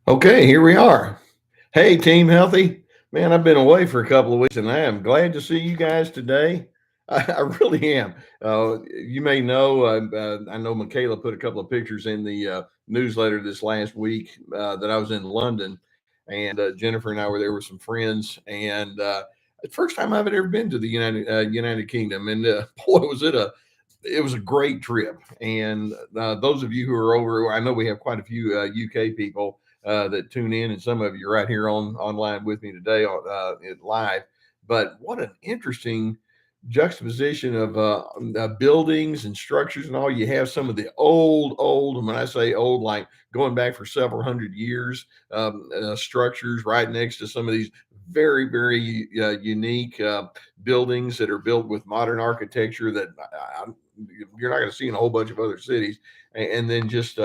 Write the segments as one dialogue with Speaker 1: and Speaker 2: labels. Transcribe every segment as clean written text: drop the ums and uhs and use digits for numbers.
Speaker 1: Okay, here we are. Hey, Team Healthy. Man, I've been away for a couple of weeks and I am glad to see you guys today. I really am. You may know, I know Michaela put a couple of pictures in the newsletter this last week that I was in London, and Jennifer and I were there with some friends. And the first time I've ever been to the United Kingdom. And boy, it was a great trip. And those of you who are over, I know we have quite a few UK people that tune in, and some of you are right here on online with me today on live. But what an interesting juxtaposition of buildings and structures and all. You have some of the old, and when I say old, like going back for several hundred years, structures right next to some of these very unique buildings that are built with modern architecture that you're not going to see in a whole bunch of other cities. And then just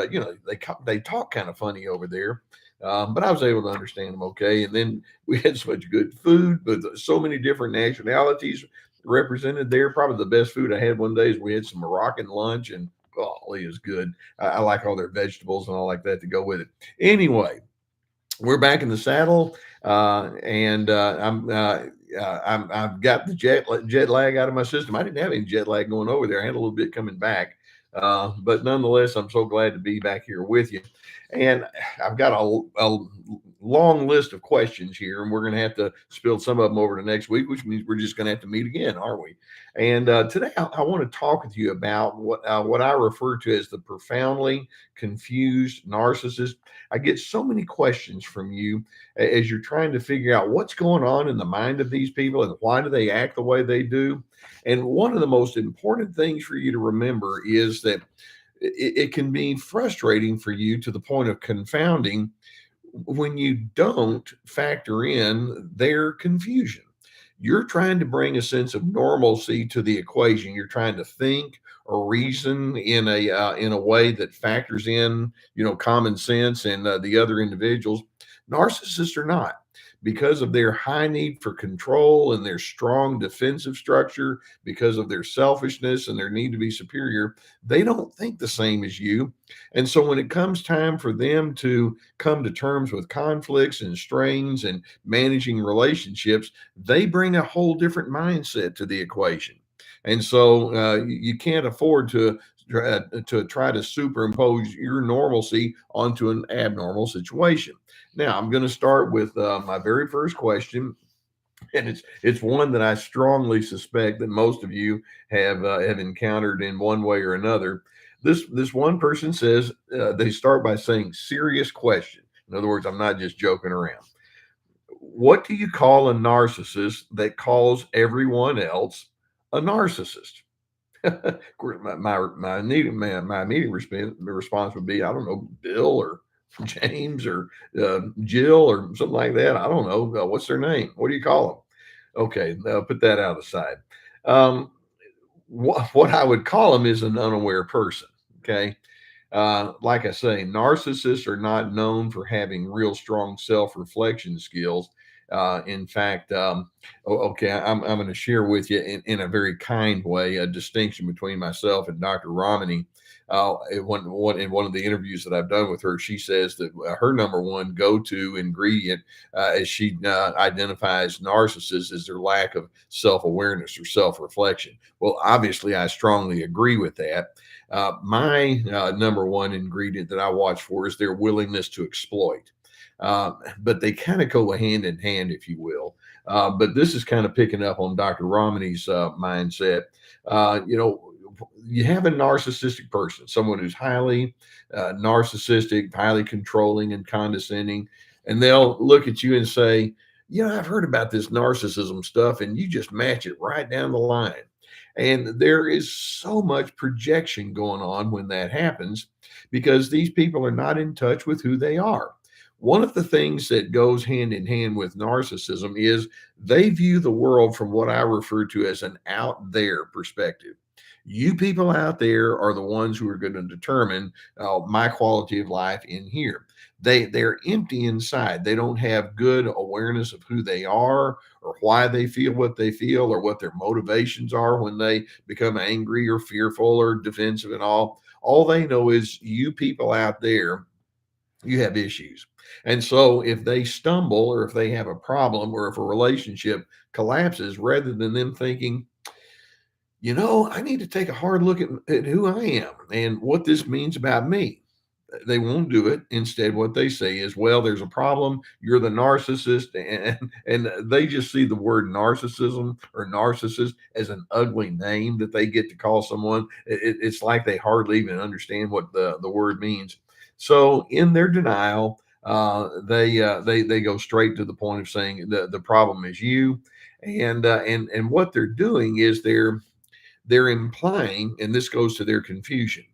Speaker 1: they talk kind of funny over there, but I was able to understand them okay. And then we had so much good food, but so many different nationalities represented there. Probably the best food I had one day is we had some Moroccan lunch, and golly, it was good. I like all their vegetables and all like that to go with it. Anyway, we're back in the saddle, and I've got the jet lag out of my system. I didn't have any jet lag going over there. I had a little bit coming back, but nonetheless, I'm so glad to be back here with you. And I've got a long list of questions here, and we're going to have to spill some of them over to next week, which means we're just going to have to meet again, aren't we? And today, I want to talk with you about what I refer to as the profoundly confused narcissist. I get so many questions from you as you're trying to figure out what's going on in the mind of these people and why do they act the way they do. And one of the most important things for you to remember is that it can be frustrating for you to the point of confounding when you don't factor in their confusion. You're trying to bring a sense of normalcy to the equation. You're trying to think or reason in a way that factors in, common sense and the other individuals. Narcissists are not, because of their high need for control and their strong defensive structure, because of their selfishness and their need to be superior. They don't think the same as you. And so when it comes time for them to come to terms with conflicts and strains and managing relationships, they bring a whole different mindset to the equation. And so you can't afford to try to superimpose your normalcy onto an abnormal situation. Now, I'm going to start with my very first question, and it's one that I strongly suspect that most of you have encountered in one way or another. This one person says they start by saying serious question. In other words, I'm not just joking around. What do you call a narcissist that calls everyone else a narcissist? Of course, my immediate response would be, I don't know, Bill or James or Jill or something like that. I don't know. What's their name? What do you call them? Okay, put that out aside. Um, what I would call them is an unaware person. Okay. Like I say, narcissists are not known for having real strong self reflection skills. In fact, okay, I'm going to share with you in a very kind way a distinction between myself and Dr. Romney. In one of the interviews that I've done with her, she says that her number one go-to ingredient, as she identifies narcissists, is their lack of self-awareness or self-reflection. Well, obviously, I strongly agree with that. My number one ingredient that I watch for is their willingness to exploit. But they kind of go hand in hand, if you will. But this is kind of picking up on Dr. Romney's mindset. You have a narcissistic person, someone who's highly narcissistic, highly controlling and condescending, and they'll look at you and say, I've heard about this narcissism stuff, and you just match it right down the line. And there is so much projection going on when that happens because these people are not in touch with who they are. One of the things that goes hand in hand with narcissism is they view the world from what I refer to as an out there perspective. You people out there are the ones who are going to determine my quality of life in here. They're empty inside. They don't have good awareness of who they are or why they feel what they feel or what their motivations are when they become angry or fearful or defensive and all. All they know is you people out there You have issues. And so if they stumble or if they have a problem or if a relationship collapses, rather than them thinking, I need to take a hard look at who I am and what this means about me. They won't do it. Instead, what they say is, well, there's a problem. You're the narcissist. And they just see the word narcissism or narcissist as an ugly name that they get to call someone. It's like they hardly even understand what the word means. So in their denial, they go straight to the point of saying the problem is you. And what they're doing is they're implying, and this goes to their confusion,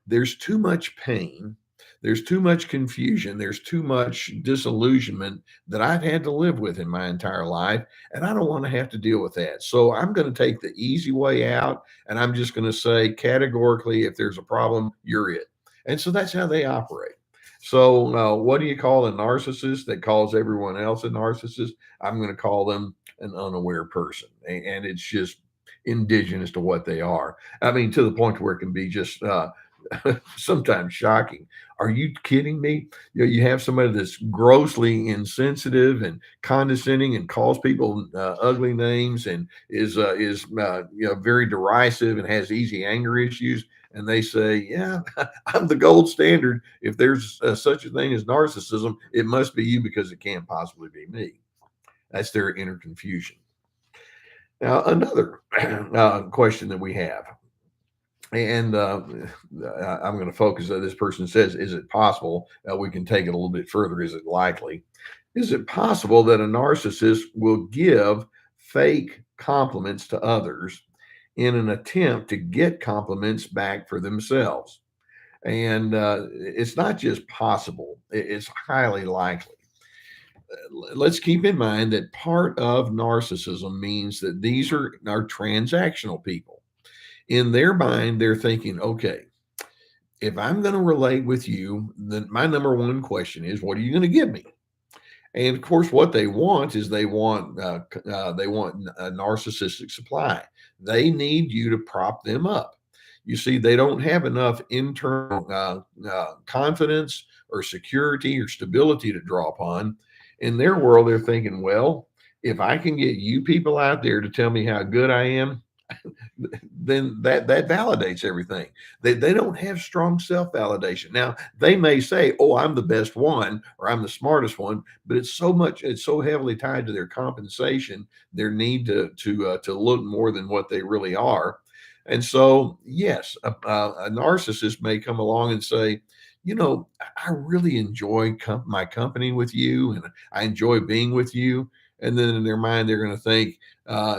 Speaker 1: there's too much pain, there's too much confusion, there's too much disillusionment that I've had to live with in my entire life, and I don't want to have to deal with that. So I'm going to take the easy way out, and I'm just going to say categorically, if there's a problem, you're it. And so that's how they operate. So what do you call a narcissist that calls everyone else a narcissist? I'm going to call them an unaware person, and it's just indigenous to what they are. I mean, to the point where it can be just sometimes shocking. Are you kidding me? You have somebody that's grossly insensitive and condescending and calls people ugly names and is very derisive and has easy anger issues. And they say, "Yeah, I'm the gold standard. If there's such a thing as narcissism, it must be you because it can't possibly be me." That's their inner confusion. Now, another question that we have, and I'm going to focus on this person says, is it possible? We can take it a little bit further. Is it likely? Is it possible that a narcissist will give fake compliments to others in an attempt to get compliments back for themselves? And it's not just possible, it's highly likely. Let's keep in mind that part of narcissism means that these are transactional people. In their mind, they're thinking, okay, if I'm going to relate with you, then my number one question is, what are you going to give me? And of course, what they want is they want a narcissistic supply. They need you to prop them up. You see, they don't have enough internal confidence or security or stability to draw upon. In their world, they're thinking, well, if I can get you people out there to tell me how good I am, then that validates everything. They don't have strong self-validation. Now, they may say, "Oh, I'm the best one," or "I'm the smartest one," but it's so heavily tied to their compensation, their need to look more than what they really are. And so, yes, a narcissist may come along and say, I really enjoy my company with you, and I enjoy being with you. And then in their mind, they're going to think,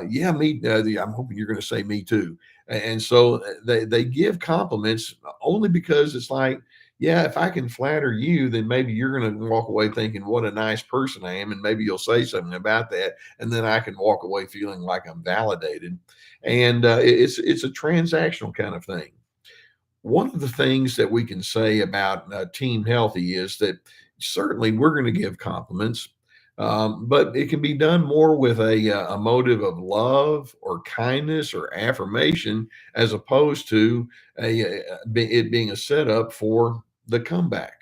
Speaker 1: yeah, me. I'm hoping you're going to say me too. And so they give compliments only because it's like, yeah, if I can flatter you, then maybe you're going to walk away thinking what a nice person I am, and maybe you'll say something about that, and then I can walk away feeling like I'm validated. And it's a transactional kind of thing. One of the things that we can say about Team Healthy is that certainly we're going to give compliments, but it can be done more with a motive of love or kindness or affirmation, as opposed to it being a setup for the comeback.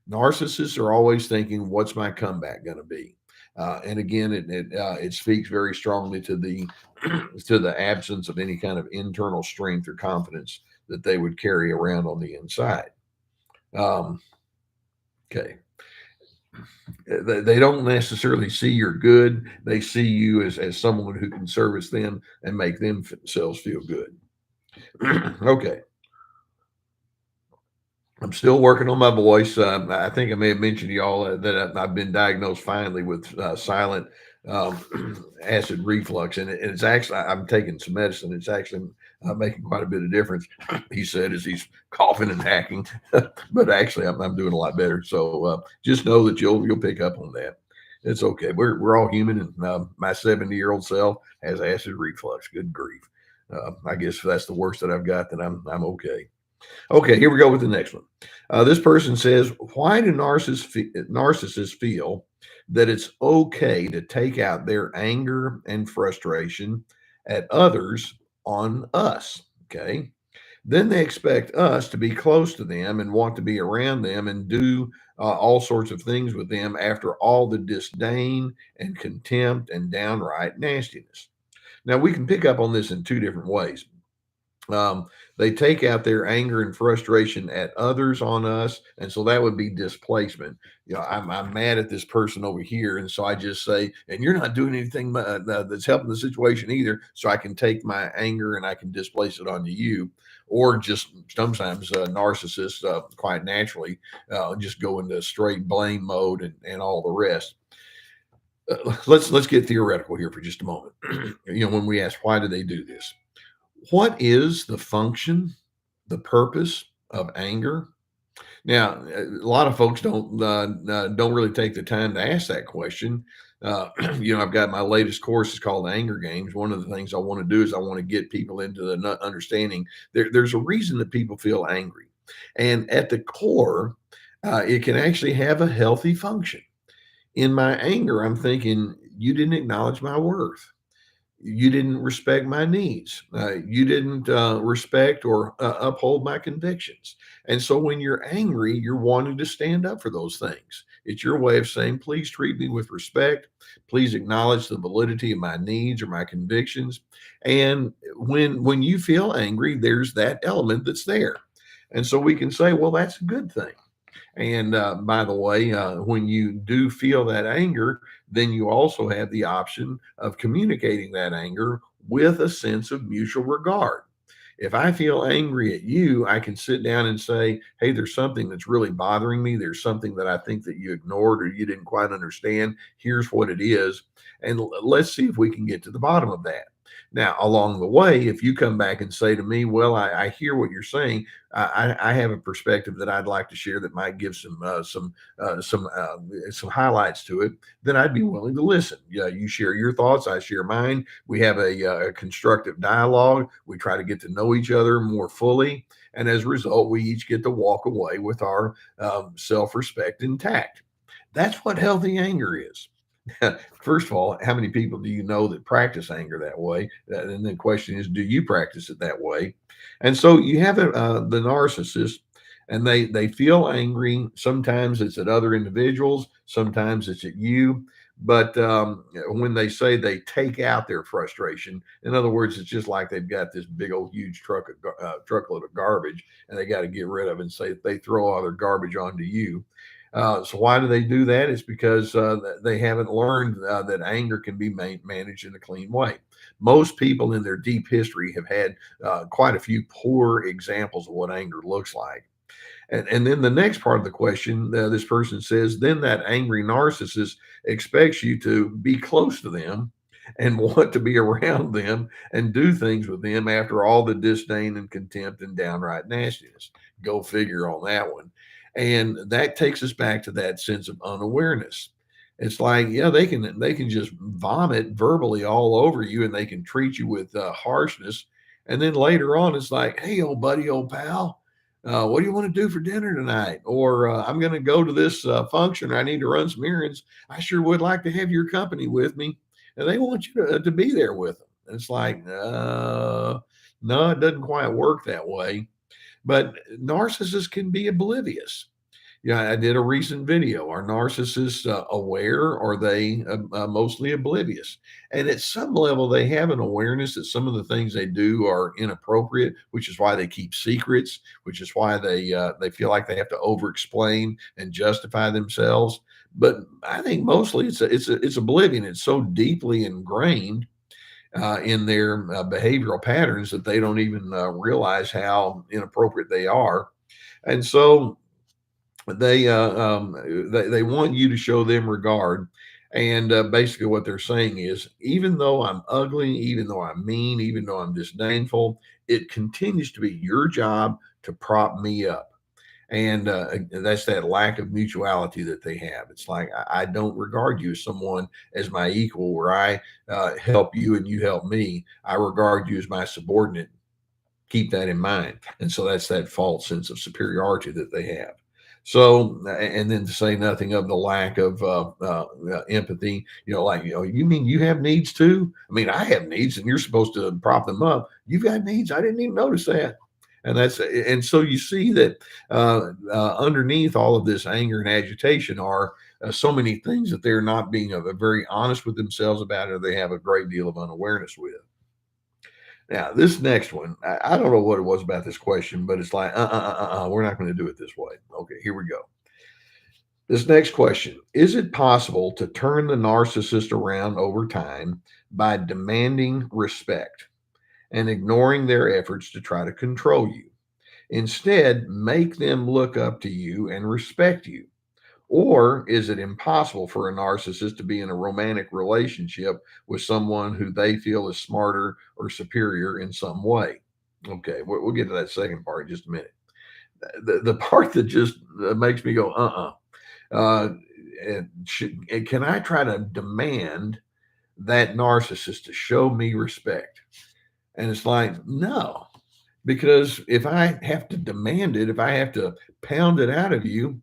Speaker 1: Narcissists are always thinking, "What's my comeback going to be?" And again, it speaks very strongly to the to the absence of any kind of internal strength or confidence that they would carry around on the inside. Um, okay, they don't necessarily see you're good; they see you as someone who can service them and make themselves feel good. Okay. I'm still working on my voice. I think I may have mentioned to y'all that I've been diagnosed finally with silent acid reflux, and it's actually I'm taking some medicine. It's actually making quite a bit of difference. He said as he's coughing and hacking, but actually I'm doing a lot better. So just know that you'll pick up on that. It's okay. We're all human, and my 70-year-old self has acid reflux. Good grief! I guess if that's the worst that I've got, then I'm okay. Okay, here we go with the next one. This person says, why do narcissists feel that it's okay to take out their anger and frustration at others on us? Okay. Then they expect us to be close to them and want to be around them and do all sorts of things with them after all the disdain and contempt and downright nastiness. Now, we can pick up on this in two different ways. They take out their anger and frustration at others on us, and so that would be displacement. I'm mad at this person over here, and so I just say, and you're not doing anything that's helping the situation either, so I can take my anger and I can displace it onto you. Or just sometimes narcissists quite naturally just go into straight blame mode and all the rest. Let's get theoretical here for just a moment. When we ask why do they do this, what is the function, the purpose of anger? Now, a lot of folks don't really take the time to ask that question. I've got my latest course is called Anger Games. One of the things I want to do is I want to get people into the understanding there's a reason that people feel angry, and at the core, it can actually have a healthy function. In my anger, I'm thinking you didn't acknowledge my worth. You didn't respect my needs. You didn't respect or uphold my convictions. And so when you're angry, you're wanting to stand up for those things. It's your way of saying, please treat me with respect. Please acknowledge the validity of my needs or my convictions. And when you feel angry, there's that element that's there. And so we can say, well, that's a good thing. And by the way, when you do feel that anger, then you also have the option of communicating that anger with a sense of mutual regard. If I feel angry at you, I can sit down and say, hey, there's something that's really bothering me. There's something that I think that you ignored or you didn't quite understand. Here's what it is. And let's see if we can get to the bottom of that. Now, along the way, if you come back and say to me, well, I hear what you're saying. I have a perspective that I'd like to share that might give some highlights to it, then I'd be willing to listen. Yeah, you share your thoughts, I share mine. We have a constructive dialogue. We try to get to know each other more fully, and as a result, we each get to walk away with our self-respect intact. That's what healthy anger is. First of all, how many people do you know that practice anger that way? And the question is, do you practice it that way? And so you have the narcissist, and they feel angry. Sometimes it's at other individuals. Sometimes it's at you. But when they say they take out their frustration, in other words, it's just like they've got this big old huge truckload of garbage, and they got to get rid of it. And say they throw all their garbage onto you. So why do they do that? It's because they haven't learned that anger can be managed in a clean way. Most people in their deep history have had quite a few poor examples of what anger looks like. And then the next part of the question, this person says, then that angry narcissist expects you to be close to them and want to be around them and do things with them after all the disdain and contempt and downright nastiness. Go figure on that one. And that takes us back to that sense of unawareness. It's like, yeah, they can just vomit verbally all over you, and they can treat you with harshness. And then later on, it's like, hey, old buddy, old pal, what do you want to do for dinner tonight? Or I'm going to go to this function. I need to run some errands. I sure would like to have your company with me. And they want you to be there with them. And it's like, no, it doesn't quite work that way. But narcissists can be oblivious. Yeah, I did a recent video. Are narcissists aware, or are they mostly oblivious? And at some level, they have an awareness that some of the things they do are inappropriate, which is why they keep secrets, which is why they feel like they have to over-explain and justify themselves. But I think mostly it's oblivion. It's so deeply ingrained in their behavioral patterns that they don't even realize how inappropriate they are. And so they want you to show them regard. And basically what they're saying is, even though I'm ugly, even though I'm mean, even though I'm disdainful, it continues to be your job to prop me up. And that's that lack of mutuality that they have. It's like, I don't regard you as someone as my equal, where I help you and you help me. I regard you as my subordinate. Keep that in mind. And so that's that false sense of superiority that they have. So, and then to say nothing of the lack of empathy, you mean you have needs too? I mean, I have needs, and you're supposed to prop them up. You've got needs. I didn't even notice that. And so you see that underneath all of this anger and agitation are so many things that they're not being very honest with themselves about, or they have a great deal of unawareness with. Now, this next one, I don't know what it was about this question, but it's like, we're not going to do it this way. Okay, here we go. This next question: is it possible to turn the narcissist around over time by demanding respect and ignoring their efforts to try to control you? Instead, make them look up to you and respect you. Or is it impossible for a narcissist to be in a romantic relationship with someone who they feel is smarter or superior in some way? Okay, we'll get to that second part in just a minute. The part that just makes me go, uh, and can I try to demand that narcissist to show me respect? And it's like, no, because if I have to demand it, if I have to pound it out of you,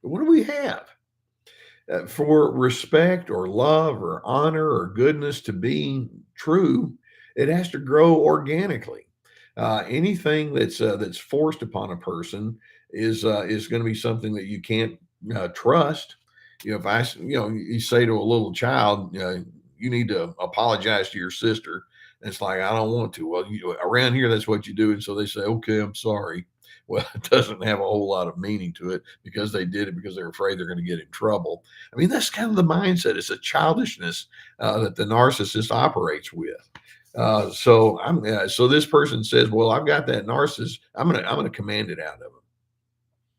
Speaker 1: what do we have? For respect or love or honor or goodness to be true, it has to grow organically. Anything that's forced upon a person is going to be something that you can't trust. If you say to a little child, you need to apologize to your sister. And it's like, I don't want to. Well, around here, that's what you do. And so they say, okay, I'm sorry. Well, it doesn't have a whole lot of meaning to it because they did it because they're afraid they're going to get in trouble. I mean, that's kind of the mindset. It's a childishness that the narcissist operates with. So this person says, "Well, I've got that narcissist. I'm gonna command it out of him."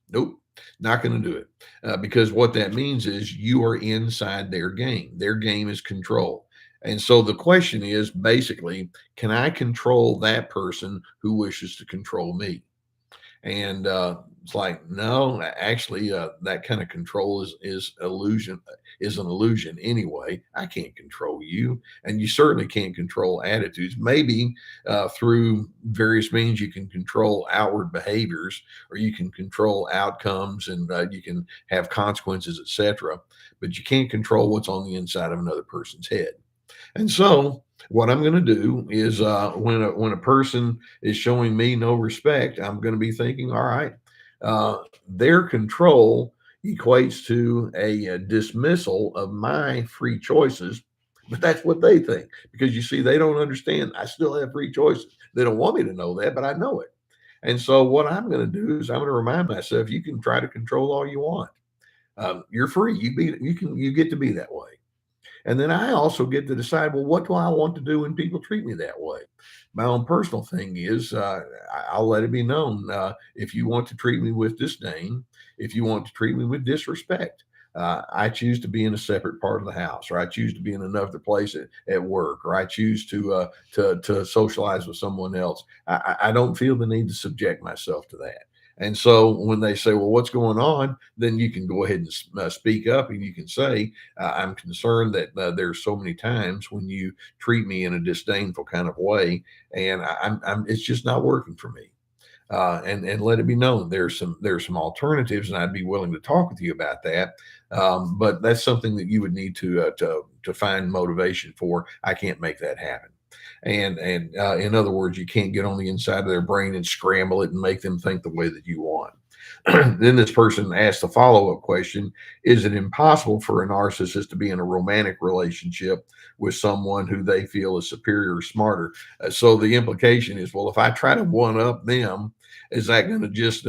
Speaker 1: Nope, not going to do it because what that means is you are inside their game. Their game is control. And so the question is basically, can I control that person who wishes to control me? And it's like, no, actually, that kind of control is illusion, is an illusion anyway. I can't control you, and you certainly can't control attitudes. Maybe through various means you can control outward behaviors, or you can control outcomes, and you can have consequences, etc. But you can't control what's on the inside of another person's head. And so, what I'm going to do is, when a person is showing me no respect, I'm going to be thinking, all right, their control equates to a dismissal of my free choices. But that's what they think, because you see, they don't understand. I still have free choices. They don't want me to know that, but I know it. And so, what I'm going to do is, I'm going to remind myself, you can try to control all you want. You're free. You get to be that way. And then I also get to decide, well, what do I want to do when people treat me that way? My own personal thing is, I'll let it be known, if you want to treat me with disdain, if you want to treat me with disrespect, I choose to be in a separate part of the house, or I choose to be in another place at work, or I choose to socialize with someone else. I don't feel the need to subject myself to that. And so when they say, well, what's going on? Then you can go ahead and speak up, and you can say, I'm concerned that there's so many times when you treat me in a disdainful kind of way, and it's just not working for me. And let it be known there's some alternatives, and I'd be willing to talk with you about that. But that's something that you would need to find motivation for. I can't make that happen. And in other words, you can't get on the inside of their brain and scramble it and make them think the way that you want. Then this person asked the follow-up question: is it impossible for a narcissist to be in a romantic relationship with someone who they feel is superior or smarter? So the implication is, well, if I try to one up them, is that going to just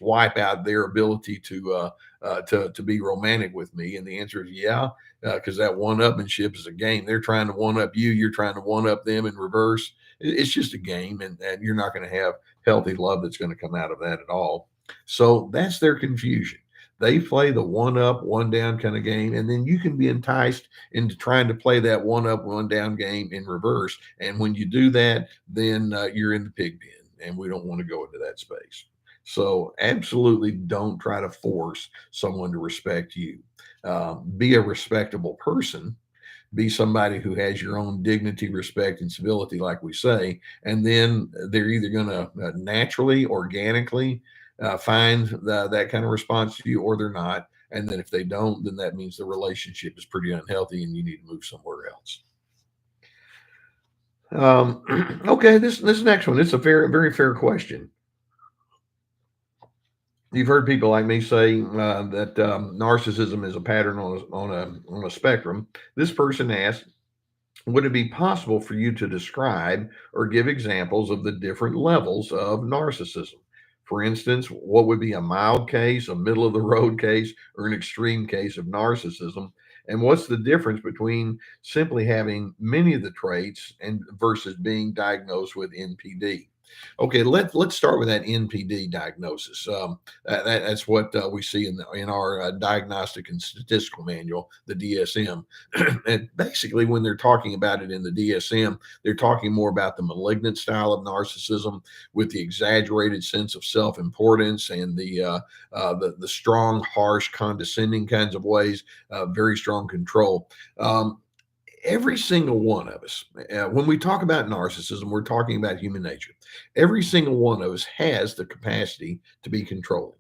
Speaker 1: wipe out their ability to be romantic with me? And the answer is yeah, because that one-upmanship is a game. They're trying to one up you, you're trying to one up them in reverse. It's just a game, and you're not going to have healthy love that's going to come out of that at all. So that's their confusion. They play the one up, one down kind of game, and then you can be enticed into trying to play that one up, one down game in reverse. And when you do that, then you're in the pig pen, and we don't want to go into that space. So absolutely don't try to force someone to respect you. Be a respectable person. Be somebody who has your own dignity, respect, and civility, like we say. And then they're either going to naturally, organically find that kind of response to you, or they're not. And then if they don't, then that means the relationship is pretty unhealthy and you need to move somewhere else. Okay, this next one, it's a very fair question. You've heard people like me say that narcissism is a pattern on a spectrum. This person asked, would it be possible for you to describe or give examples of the different levels of narcissism? For instance, what would be a mild case, a middle of the road case, or an extreme case of narcissism? And what's the difference between simply having many of the traits and versus being diagnosed with NPD? Okay, let's start with that NPD diagnosis. That's what we see in our diagnostic and statistical manual, the DSM. And basically, when they're talking about it in the DSM, they're talking more about the malignant style of narcissism with the exaggerated sense of self-importance and the strong, harsh, condescending kinds of ways, very strong control. Every single one of us, when we talk about narcissism, we're talking about human nature. Every single one of us has the capacity to be controlling.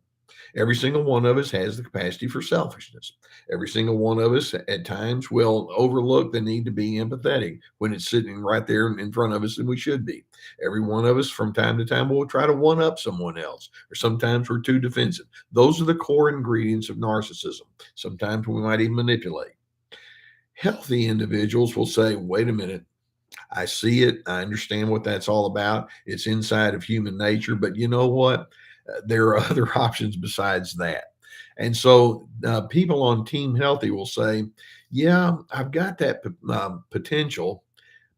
Speaker 1: Every single one of us has the capacity for selfishness. Every single one of us at times will overlook the need to be empathetic when it's sitting right there in front of us and we should be. Every one of us from time to time will try to one up someone else, or sometimes we're too defensive. Those are the core ingredients of narcissism. Sometimes we might even manipulate. Healthy individuals will say, wait a minute, I see it. I understand what that's all about. It's inside of human nature. But you know what? There are other options besides that. And so people on Team Healthy will say, yeah, I've got that potential,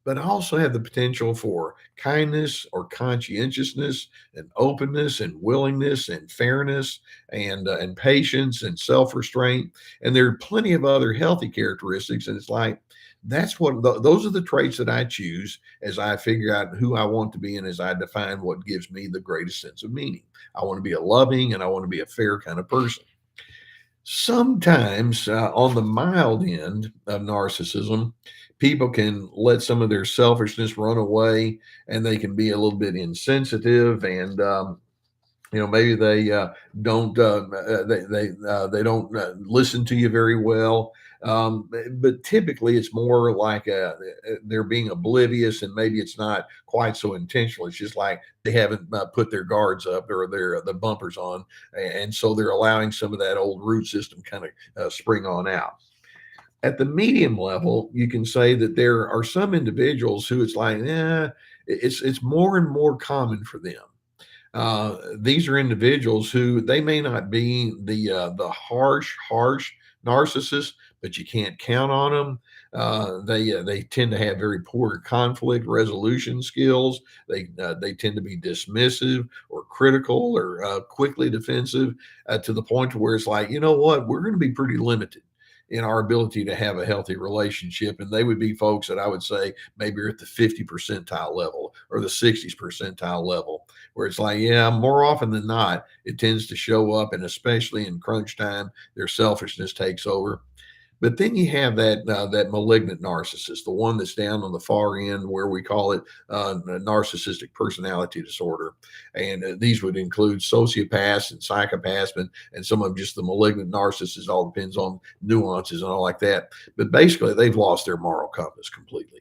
Speaker 1: but I also have the potential for kindness or conscientiousness and openness and willingness and fairness and patience and self-restraint. And there are plenty of other healthy characteristics. And it's like, that's what those are the traits that I choose as I figure out who I want to be and as I define what gives me the greatest sense of meaning. I want to be a loving and I want to be a fair kind of person. Sometimes, on the mild end of narcissism, people can let some of their selfishness run away, and they can be a little bit insensitive, and maybe they they don't listen to you very well. But typically it's more like they're being oblivious, and maybe it's not quite so intentional. It's just like they haven't put their guards up or their the bumpers on, and so they're allowing some of that old root system kind of spring on out. At the medium level, you can say that there are some individuals who it's like, it's more and more common for them. These are individuals who they may not be the harsh narcissist, but you can't count on them. They tend to have very poor conflict resolution skills. They tend to be dismissive or critical or quickly defensive to the point to where it's like, you know what, we're going to be pretty limited in our ability to have a healthy relationship. And they would be folks that I would say maybe are at the 50 percentile level or the 60th percentile level, where it's like, yeah, more often than not, it tends to show up. And especially in crunch time, their selfishness takes over. But then you have that malignant narcissist, the one that's down on the far end, where we call it narcissistic personality disorder, and these would include sociopaths and psychopaths, and some of just the malignant narcissists. All depends on nuances and all like that. But basically, they've lost their moral compass completely.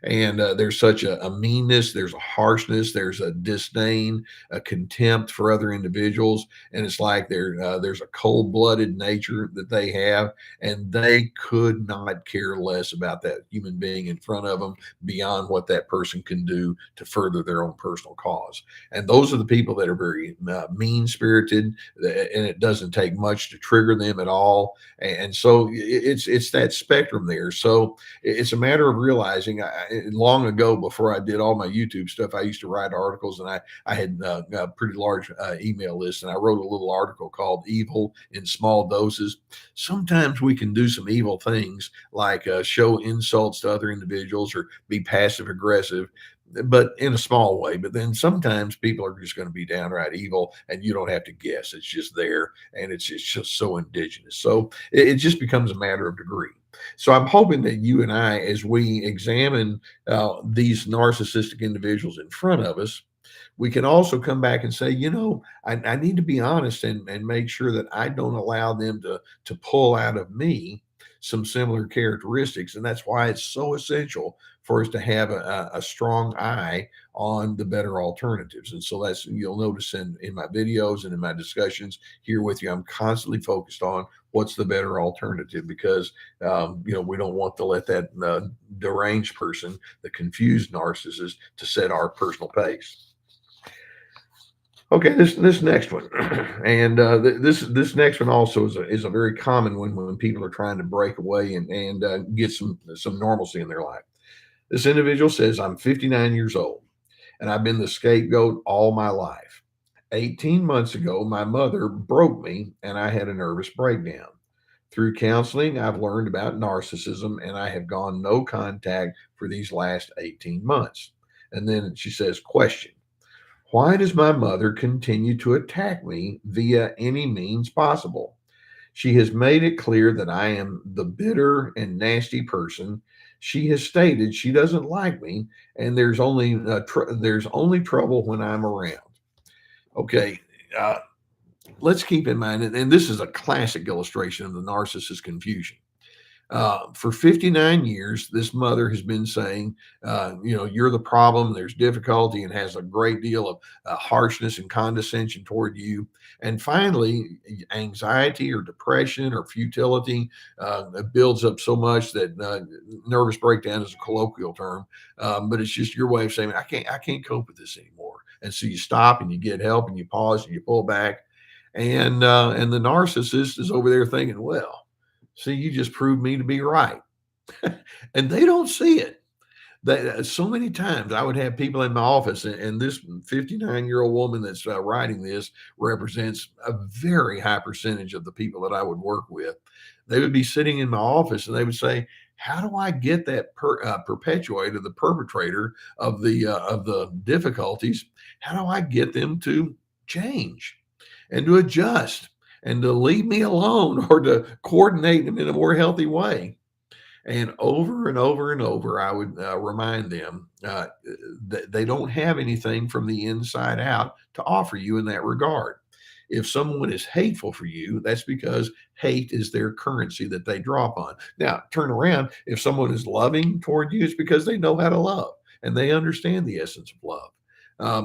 Speaker 1: And there's such a meanness, there's a harshness, there's a disdain, a contempt for other individuals, and it's like there's a cold-blooded nature that they have, and they could not care less about that human being in front of them beyond what that person can do to further their own personal cause. And those are the people that are very mean-spirited, and it doesn't take much to trigger them at all. And so it's that spectrum there. So it's a matter of realizing. Long ago, before I did all my YouTube stuff, I used to write articles, and I had a pretty large email list, and I wrote a little article called "Evil in Small Doses." Sometimes we can do some evil things, like show insults to other individuals or be passive aggressive, but in a small way. But then sometimes people are just going to be downright evil, and you don't have to guess. It's just there, and it's just so indigenous. So it just becomes a matter of degree. So I'm hoping that you and I, as we examine these narcissistic individuals in front of us, we can also come back and say, I need to be honest and make sure that I don't allow them to pull out of me some similar characteristics. And that's why it's so essential for us to have a strong eye on the better alternatives. And so that's, you'll notice in my videos and in my discussions here with you, I'm constantly focused on what's the better alternative, because we don't want to let that deranged person, the confused narcissist, to set our personal pace. Okay, this next one, and this next one also is a very common one when people are trying to break away and get some normalcy in their life. This individual says, "I'm 59 years old, and I've been the scapegoat all my life. 18 months ago, my mother broke me, and I had a nervous breakdown. Through counseling, I've learned about narcissism, and I have gone no contact for these last 18 months." And then she says, "Question: why does my mother continue to attack me via any means possible? She has made it clear that I am the bitter and nasty person. She has stated she doesn't like me, and there's only trouble when I'm around." Okay, uh, let's keep in mind, and this is a classic illustration of the narcissist confusion. For 59 years, this mother has been saying, you're the problem, there's difficulty, and has a great deal of harshness and condescension toward you. And finally, anxiety or depression or futility builds up so much that nervous breakdown is a colloquial term, but it's just your way of saying, I can't cope with this anymore. And so you stop and you get help and you pause and you pull back. And the narcissist is over there thinking, well, see, you just proved me to be right. And they don't see it. So many times I would have people in my office, and this 59-year-old woman that's writing this represents a very high percentage of the people that I would work with. They would be sitting in my office and they would say, how do I get that perpetuator, the perpetrator of the difficulties? How do I get them to change and to adjust and to leave me alone, or to coordinate them in a more healthy way? And over and over and over, I would remind them that they don't have anything from the inside out to offer you in that regard. If someone is hateful for you, that's because hate is their currency that they draw upon. Now, turn around. If someone is loving toward you, it's because they know how to love and they understand the essence of love.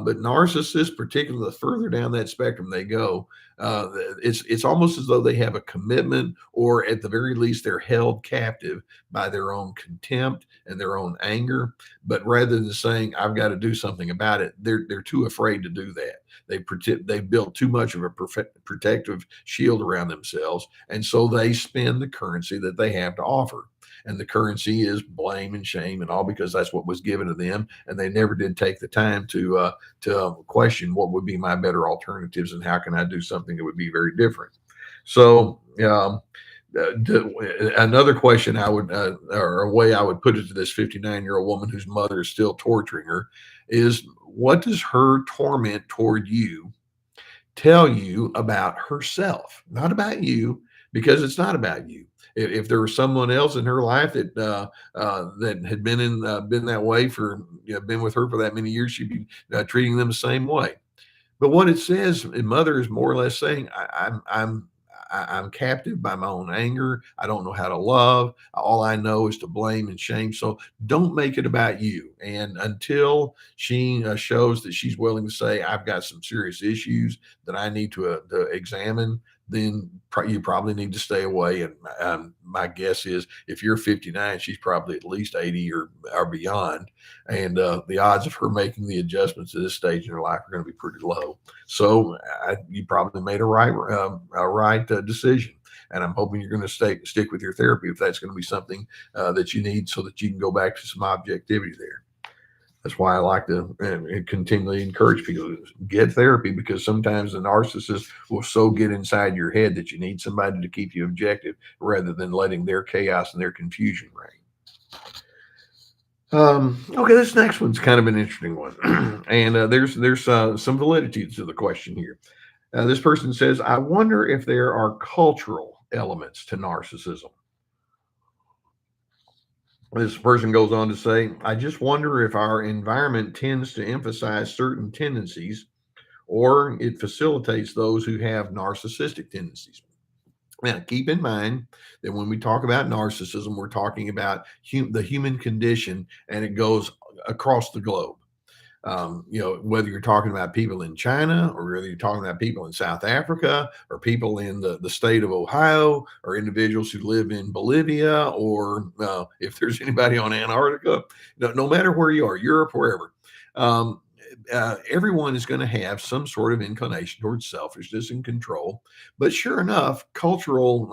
Speaker 1: But narcissists, particularly the further down that spectrum they go, it's almost as though they have a commitment, or at the very least, they're held captive by their own contempt and their own anger. But rather than saying, "I've got to do something about it," they're too afraid to do that. They've built too much of a protective shield around themselves, and so they spend the currency that they have to offer. And the currency is blame and shame, and all because that's what was given to them, and they never did take the time to question what would be my better alternatives and how can I do something that would be very different. So another question I would, or a way I would put it to this 59-year-old woman whose mother is still torturing her, is, what does her torment toward you tell you about herself? Not about you, because it's not about you. If there was someone else in her life that had been that way for, been with her for that many years, she'd be treating them the same way. But what it says, mother is more or less saying, I'm captive by my own anger. I don't know how to love. All I know is to blame and shame. So don't make it about you. And until she shows that she's willing to say, I've got some serious issues that I need to examine, then you probably need to stay away. And my guess is, if you're 59, she's probably at least 80 or beyond. And the odds of her making the adjustments at this stage in her life are going to be pretty low. So you probably made a right decision. And I'm hoping you're going to stick with your therapy if that's going to be something that you need, so that you can go back to some objectivity there. That's why I like to continually encourage people to get therapy, because sometimes the narcissist will so get inside your head that you need somebody to keep you objective, rather than letting their chaos and their confusion reign. Okay, this next one's kind of an interesting one. And there's some validity to the question here. This person says, I wonder if there are cultural elements to narcissism. This person goes on to say, I just wonder if our environment tends to emphasize certain tendencies, or it facilitates those who have narcissistic tendencies. Now, keep in mind that when we talk about narcissism, we're talking about the human condition, and it goes across the globe. Whether you're talking about people in China, or whether you're talking about people in South Africa, or people in the state of Ohio, or individuals who live in Bolivia, or if there's anybody on Antarctica, no matter where you are, Europe, wherever. Um, Everyone is going to have some sort of inclination towards selfishness and control, but sure enough, cultural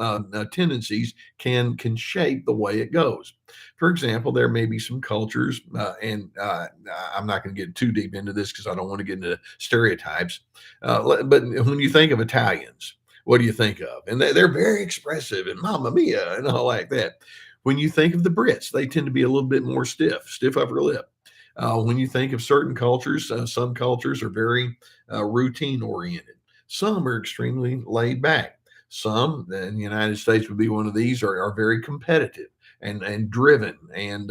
Speaker 1: tendencies can shape the way it goes. For example, there may be some cultures, and I'm not going to get too deep into this because I don't want to get into stereotypes. But when you think of Italians, what do you think of? And they're very expressive and Mamma Mia and all like that. When you think of the Brits, they tend to be a little bit more stiff upper lip. When you think of certain cultures, some cultures are very routine oriented. Some are extremely laid back. Some, in the United States would be one of these, are very competitive and driven, and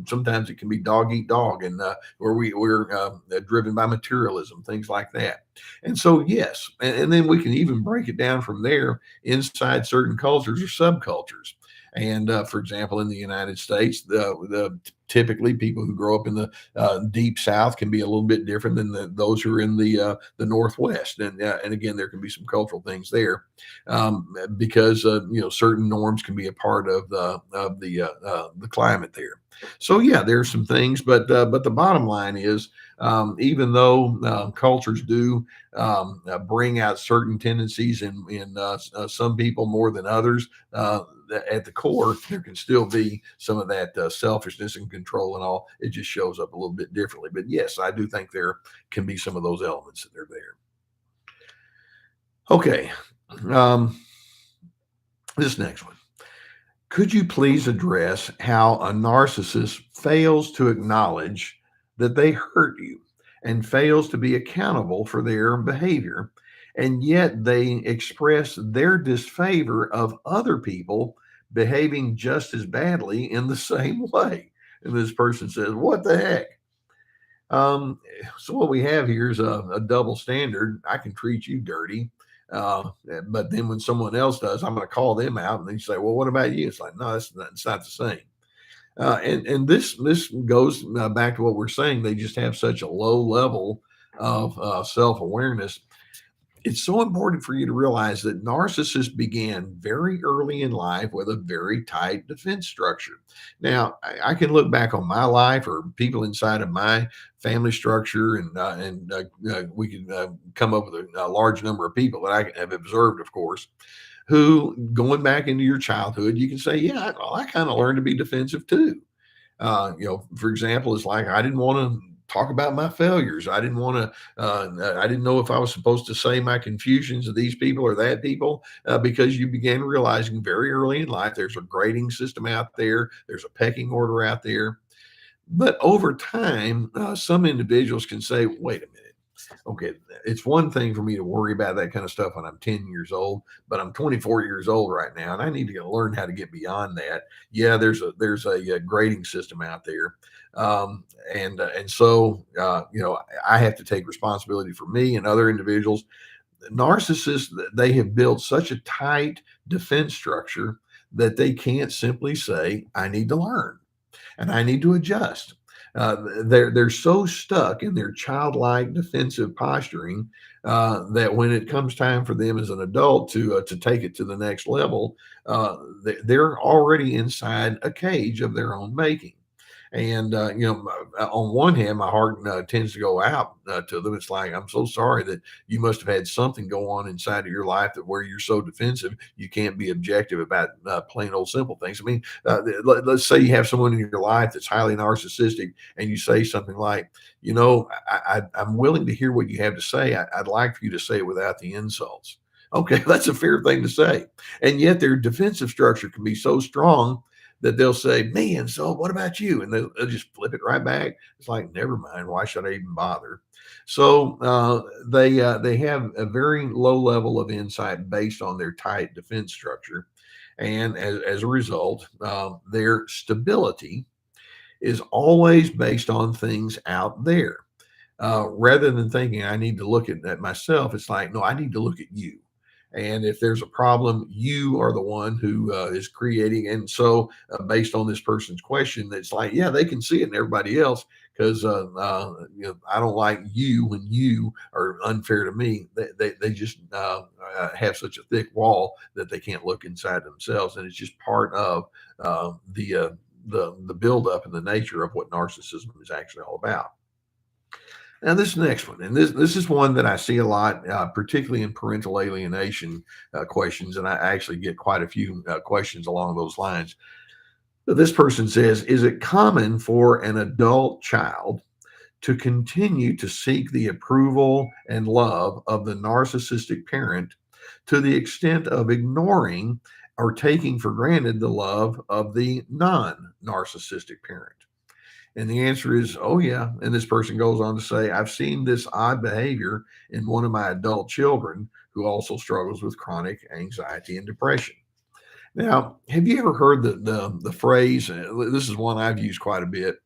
Speaker 1: sometimes it can be dog eat dog, and where we're driven by materialism, things like that. And so yes, and then we can even break it down from there inside certain cultures or subcultures. And for example, in the United States, the typically people who grow up in the deep South can be a little bit different than those who are in the Northwest, and again, there can be some cultural things there, because certain norms can be a part of the climate there. So yeah, there's some things, but the bottom line is, even though cultures do bring out certain tendencies in some people more than others, at the core, there can still be some of that selfishness and control and all. It just shows up a little bit differently. But yes, I do think there can be some of those elements that are there. Okay. Um, this next one. Could you please address how a narcissist fails to acknowledge that they hurt you and fails to be accountable for their behavior, and yet they express their disfavor of other people behaving just as badly in the same way? And this person says, "What the heck?" Um, so what we have here is a double standard. I can treat you dirty, but then when someone else does, I'm going to call them out, and then you say, "Well, what about you?" It's like, no, it's not the same. And this goes back to what we're saying. They just have such a low level of self awareness. It's so important for you to realize that narcissists began very early in life with a very tight defense structure. Now, I can look back on my life or people inside of my family structure, and we can come up with a large number of people that I have observed, of course, who, going back into your childhood, you can say, yeah, I kind of learned to be defensive too. For example, it's like I didn't want to talk about my failures. I didn't want to. I didn't know if I was supposed to say my confusions of these people or that people, because you began realizing very early in life there's a grading system out there. There's a pecking order out there. But over time, some individuals can say, "Wait a minute. Okay, it's one thing for me to worry about that kind of stuff when I'm 10 years old, but I'm 24 years old right now, and I need to learn how to get beyond that." Yeah, there's a grading system out there, and so I have to take responsibility for me and other individuals. Narcissists, they have built such a tight defense structure that they can't simply say, "I need to learn and I need to adjust." They're so stuck in their childlike defensive posturing, that when it comes time for them as an adult to take it to the next level, they're already inside a cage of their own making. And on one hand, my heart tends to go out to them. It's like, I'm so sorry that you must have had something go on inside of your life that where you're so defensive you can't be objective about plain old simple things. I mean, let's say you have someone in your life that's highly narcissistic, and you say something like, I'm willing to hear what you have to say. I'd like for you to say it without the insults. Okay, that's a fair thing to say. And yet their defensive structure can be so strong that they'll say, "Me, and so what about you?" And they'll just flip it right back. It's like, never mind. Why should I even bother? So they have a very low level of insight based on their tight defense structure. And as a result, their stability is always based on things out there. Rather than thinking, I need to look at myself, it's like, no, I need to look at you. And if there's a problem, you are the one who is creating. And so, based on this person's question, it's like, yeah, they can see it in everybody else because I don't like you when you are unfair to me. They just have such a thick wall that they can't look inside themselves, and it's just part of the buildup and the nature of what narcissism is actually all about. Now, this next one, and this is one that I see a lot, particularly in parental alienation questions, and I actually get quite a few questions along those lines. But this person says, is it common for an adult child to continue to seek the approval and love of the narcissistic parent to the extent of ignoring or taking for granted the love of the non-narcissistic parent? And the answer is, oh, yeah. And this person goes on to say, I've seen this odd behavior in one of my adult children who also struggles with chronic anxiety and depression. Now, have you ever heard the phrase? This is one I've used quite a bit.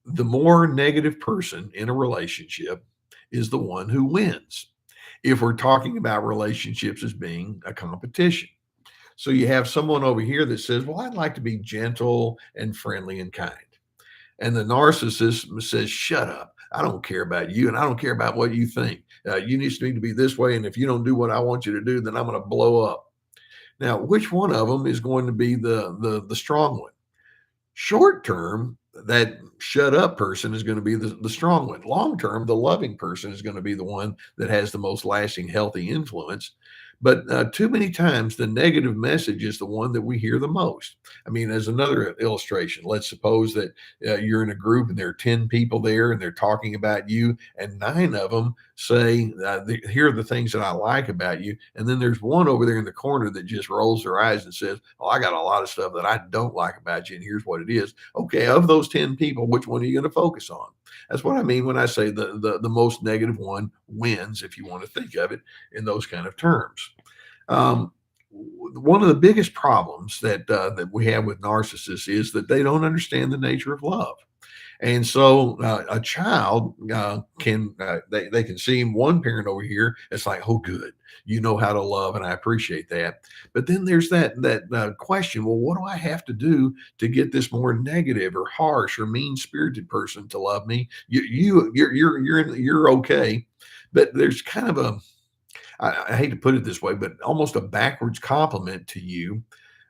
Speaker 1: The more negative person in a relationship is the one who wins. If we're talking about relationships as being a competition. So you have someone over here that says, well, I'd like to be gentle and friendly and kind. And the narcissist says, shut up. I don't care about you and I don't care about what you think. You need to be this way. And if you don't do what I want you to do, then I'm going to blow up. Now, which one of them is going to be the strong one? Short term, that shut up person is going to be the strong one. Long term, the loving person is going to be the one that has the most lasting, healthy influence. But too many times, the negative message is the one that we hear the most. I mean, as another illustration, let's suppose that you're in a group and there are 10 people there and they're talking about you, and 9 of them say, here are the things that I like about you. And then there's one over there in the corner that just rolls their eyes and says, oh, I got a lot of stuff that I don't like about you. And here's what it is. Okay, of those 10 people, which one are you going to focus on? That's what I mean when I say the most negative one wins, if you want to think of it in those kind of terms. Um, One of the biggest problems that we have with narcissists is that they don't understand the nature of love. And so a child they can see one parent over here. It's like, oh, good, you know how to love, and I appreciate that. But then there's that question. Well, what do I have to do to get this more negative or harsh or mean spirited person to love me? You're okay, but there's kind of I hate to put it this way, but almost a backwards compliment to you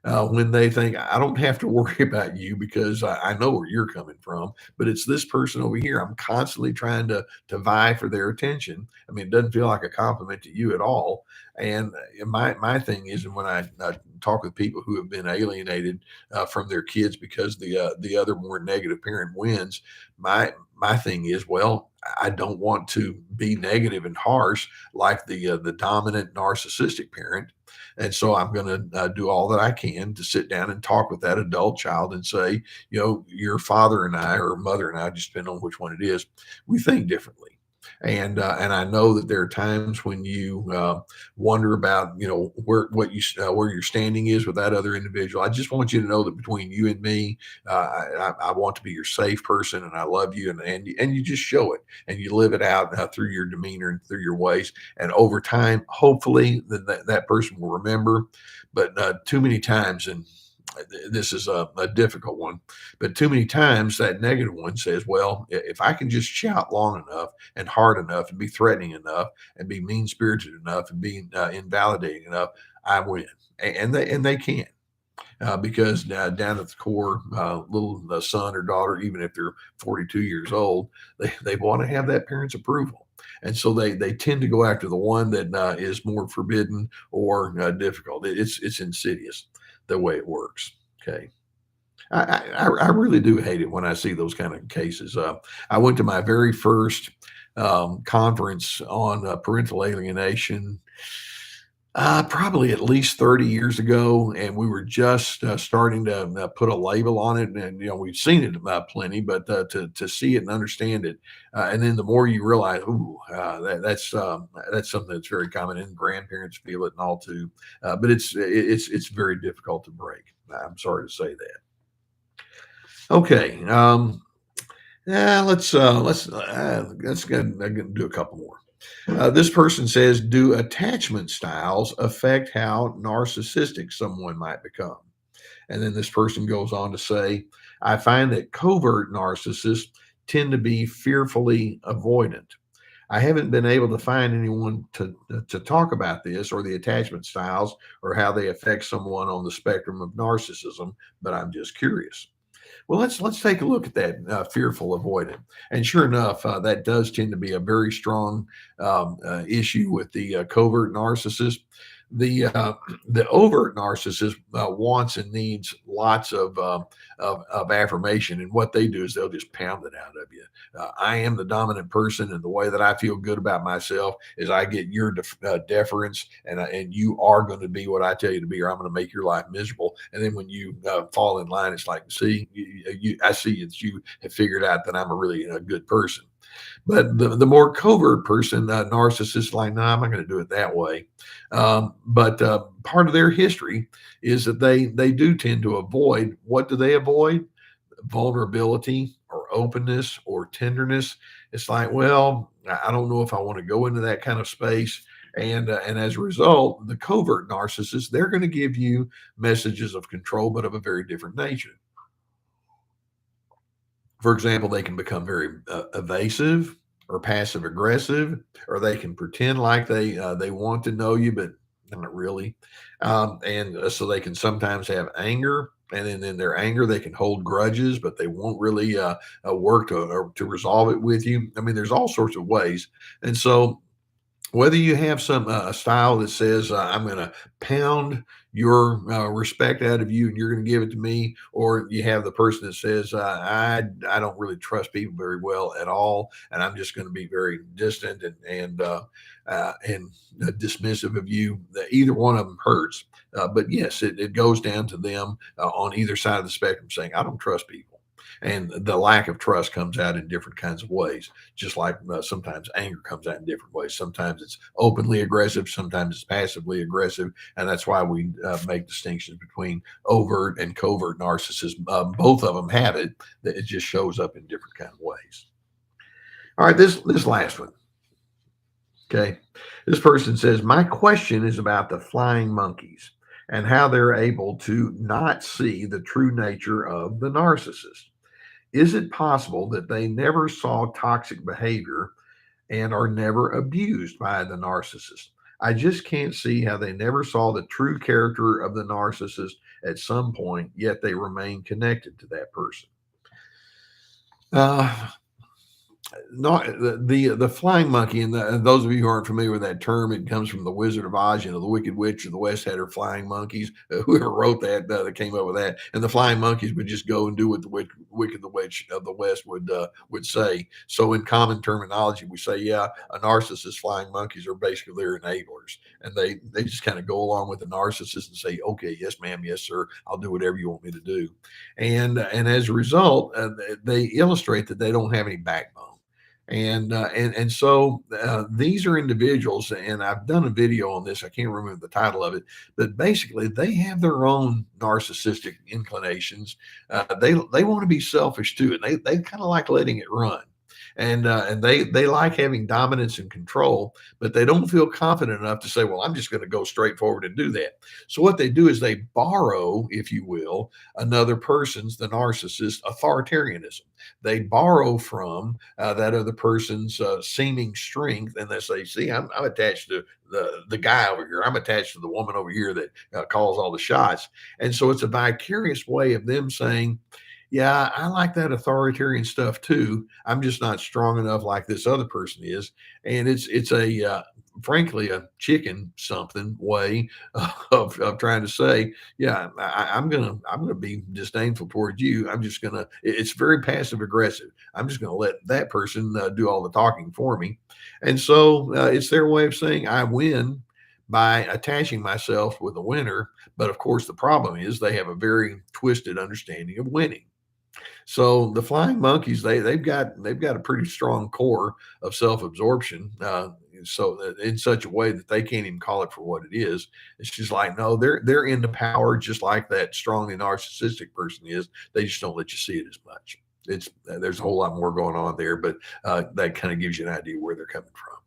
Speaker 1: when they think, I don't have to worry about you because I know where you're coming from, but it's this person over here. I'm constantly trying to vie for their attention. I mean, it doesn't feel like a compliment to you at all. And my thing is, and when I talk with people who have been alienated from their kids because the other more negative parent wins, my thing is, well, I don't want to be negative and harsh like the dominant narcissistic parent. And so I'm going to do all that I can to sit down and talk with that adult child and say, your father and I, or mother and I, just depending on which one it is, we think differently. And I know that there are times when you wonder about where your standing is with that other individual. I just want you to know that between you and me, I want to be your safe person, and I love you, and you just show it and you live it out through your demeanor and through your ways. And over time, hopefully, that person will remember. But too many times, and this is a difficult one, but too many times that negative one says, well, if I can just shout long enough and hard enough and be threatening enough and be mean spirited enough and be invalidating enough, I win. And they can. Because down at the core, little son or daughter, even if they're 42 years old, they want to have that parent's approval. And so they tend to go after the one that is more forbidden or difficult. It's insidious the way it works. Okay. I really do hate it when I see those kind of cases. I went to my very first conference on parental alienation probably at least 30 years ago, and we were just starting to put a label on it. And we've seen it plenty, but to see it and understand it, and then the more you realize, that's something that's very common, and grandparents feel it and all too. But it's very difficult to break. I'm sorry to say that. Okay, yeah, let's go ahead and do a couple more. This person says, do attachment styles affect how narcissistic someone might become? And then this person goes on to say, I find that covert narcissists tend to be fearfully avoidant. I haven't been able to find anyone to talk about this or the attachment styles or how they affect someone on the spectrum of narcissism, but I'm just curious. Well, let's take a look at that fearful avoidant, and sure enough, that does tend to be a very strong issue with the covert narcissist. The the overt narcissist wants and needs lots of affirmation, and what they do is they'll just pound it out of you. I am the dominant person, and the way that I feel good about myself is I get your deference, and you are going to be what I tell you to be, or I'm going to make your life miserable. And then when you fall in line, it's like, see, I see that you have figured out that I'm a really good person. But the more covert person, narcissist, like, no, I'm not going to do it that way. But part of their history is that they do tend to avoid. What do they avoid? Vulnerability or openness or tenderness. It's like, well, I don't know if I want to go into that kind of space. And as a result, the covert narcissist, they're going to give you messages of control, but of a very different nature. For example, they can become very evasive or passive aggressive, or they can pretend like they want to know you, but not really. And so they can sometimes have anger, and then in their anger they can hold grudges, but they won't really work to resolve it with you. I mean, there's all sorts of ways, and so whether you have some a style that says I'm going to pound your respect out of you and you're going to give it to me, or you have the person that says I don't really trust people very well at all, and I'm just going to be very distant and dismissive of you. Either one of them hurts, but yes, it goes down to them on either side of the spectrum saying I don't trust people. And the lack of trust comes out in different kinds of ways, just like sometimes anger comes out in different ways. Sometimes it's openly aggressive, sometimes it's passively aggressive. And that's why we make distinctions between overt and covert narcissism. Both of them have it, that it just shows up in different kind of ways. All right, this last one. Okay. This person says, my question is about the flying monkeys and how they're able to not see the true nature of the narcissist. Is it possible that they never saw toxic behavior and are never abused by the narcissist? I just can't see how they never saw the true character of the narcissist at some point, yet they remain connected to that person. Uh, not the flying monkey, and those of you who aren't familiar with that term, it comes from the Wizard of Oz. The Wicked Witch of the West had her flying monkeys. Whoever wrote that came up with that, and the flying monkeys would just go and do what the Wicked Witch of the West would say. So in common terminology, we say, yeah, a narcissist flying monkeys are basically their enablers, and they just kind of go along with the narcissist and say, okay, yes, ma'am, yes, sir, I'll do whatever you want me to do, and as a result, they illustrate that they don't have any backbone. And so these are individuals, and I've done a video on this. I can't remember the title of it, but basically they have their own narcissistic inclinations. They want to be selfish too, and they kind of like letting it run. And they like having dominance and control, but they don't feel confident enough to say, well, I'm just going to go straight forward and do that. So what they do is they borrow, if you will, another person's, the narcissist, authoritarianism. They borrow from that other person's seeming strength, and they say, see, I'm attached to the guy over here. I'm attached to the woman over here that calls all the shots. And so it's a vicarious way of them saying, yeah, I like that authoritarian stuff too. I'm just not strong enough like this other person is. And it's a frankly a chicken something way of trying to say, yeah, I'm gonna be disdainful towards you. I'm just gonna. It's very passive aggressive. I'm just gonna let that person do all the talking for me, and so it's their way of saying I win by attaching myself with the winner. But of course, the problem is they have a very twisted understanding of winning. So the flying monkeys, they've got a pretty strong core of self-absorption. So in such a way that they can't even call it for what it is. It's just like, no, they're into power just like that strongly narcissistic person is. They just don't let you see it as much. It's there's a whole lot more going on there, but that kind of gives you an idea where they're coming from.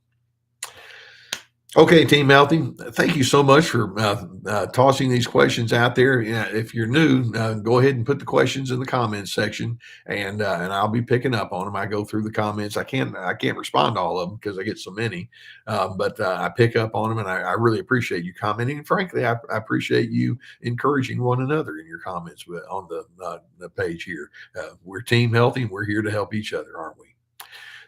Speaker 1: Okay, Team Healthy, thank you so much for tossing these questions out there. Yeah, if you're new, go ahead and put the questions in the comments section, and I'll be picking up on them. I go through the comments. I can't respond to all of them because I get so many, but I pick up on them, and I really appreciate you commenting. And frankly, I appreciate you encouraging one another in your comments on the page here. We're Team Healthy, and we're here to help each other, aren't we?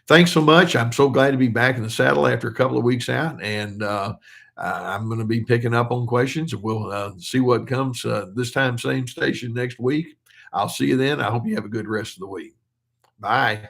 Speaker 1: Thanks so much. I'm so glad to be back in the saddle after a couple of weeks out, and I'm going to be picking up on questions. We'll see what comes this time, same station next week. I'll see you then. I hope you have a good rest of the week. Bye.